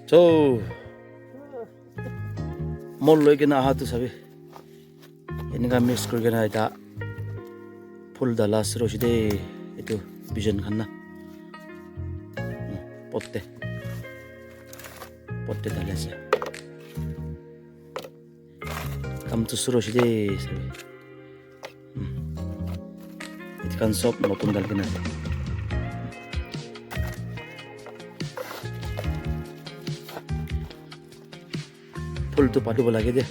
저 몰로 이게 나 하도 사비 얘네가 믹스 그게 나 다 풀 달라스로 시대 itu 비전 갔나 potte 달랬어 감투 수로 시대 사비 이티간 섭 너뿐 달긴 하지 ফুলটো পাতিব লাগে দে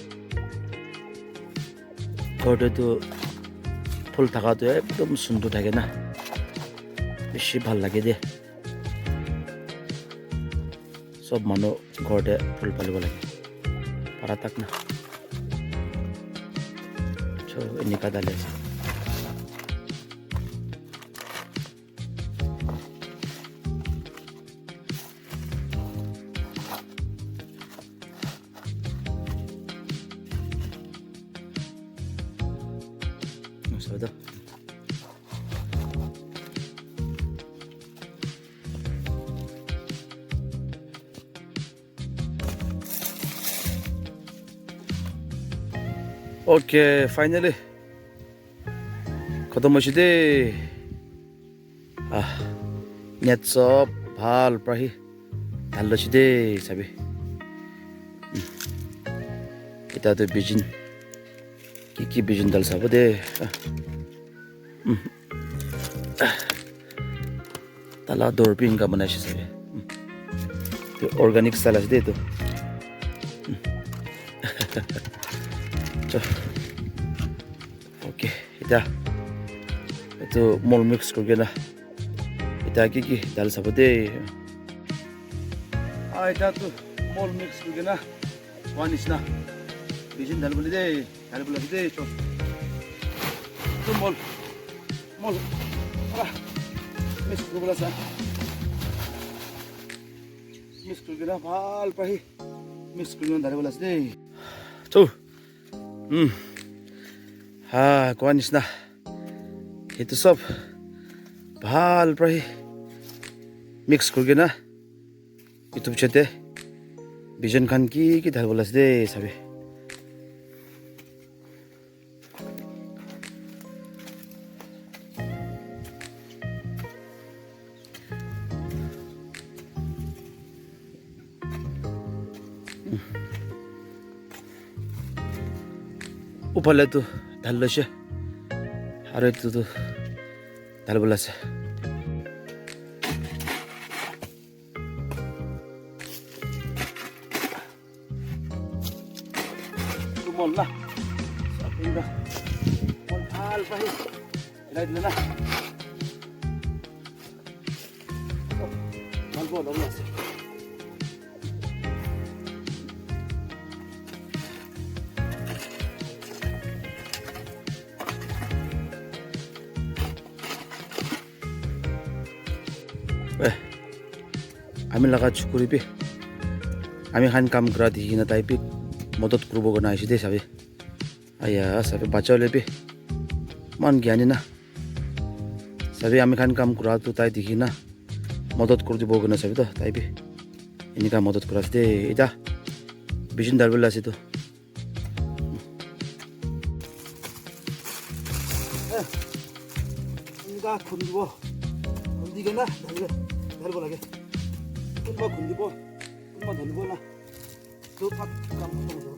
ঘৰতেতো ফুল থকাটো একদম সুন্দৰ থাকে না বেছি ভাল লাগে দে সব মানুহ ঘৰতে ফুল পালিব লাগে পাৰা তাক না চ এনেকা ডালে Sudah. Okay, finally. Khatam hoise net sob bhal prahi dhal hoise de sabi. Eta to bijin কি বিজন ডাল চাব দে তালা দৰপিং কা বনাইছে চাগে অৰ্গানিক ষ্টাইল আছে দে তো ওকে এটা এইটো মল মিক্স কৰি না এটা কি ডাল চাব দে এটা তো মল মিক্স কৰি না ওয়ান নিচিনা বিজন ডাল বুলি দে Ada bola gede itu. Itu mol. Alah. Mis ke bola sana. Mis ke gede bal pahi. Mis ke dari bola gede. Tuh. Kawan isna. Itu sob. Bal pahi. Mix ke gede. Itu bicete. Vision kan ki dari bola gede sabi. Upale tu dhallo she aro tu dhal bola se tu mol na sapinga mol bhal pahi rai dile na mal bola na se আমি লাগা চুকুরিবি আমি খান কাম করা দেখি না তাইপি মদত করবো না এসে দে সাবে আয়া সাবে বাঁচাও লেবি মান জ্ঞানী না সাবে আমি খান কাম করা তো তাই দেখি না মদত করে দিব না সাবে তো তাইপি এনেকা মদত করা দে এটা বিজন দারবেল আছে তো এনেকা খুন্দিব খুন্দিকে না ধারব লাগে Kumba kundi po, kumba dhani po na. So pat kam mo to.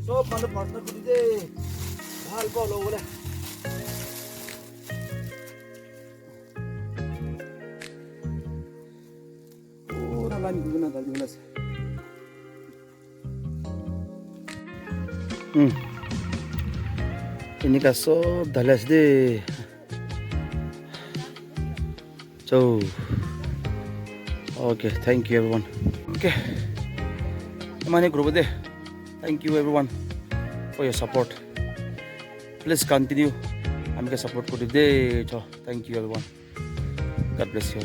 So mano partner kundi de, bhal po lo bole. Pura line kundi na dhani bola se. Ini ka sob dhalas de. So, okay, thank you everyone. Okay, mani group de. Thank you everyone for your support. Please continue. I'm gonna support kori de. So, thank you everyone. God bless you.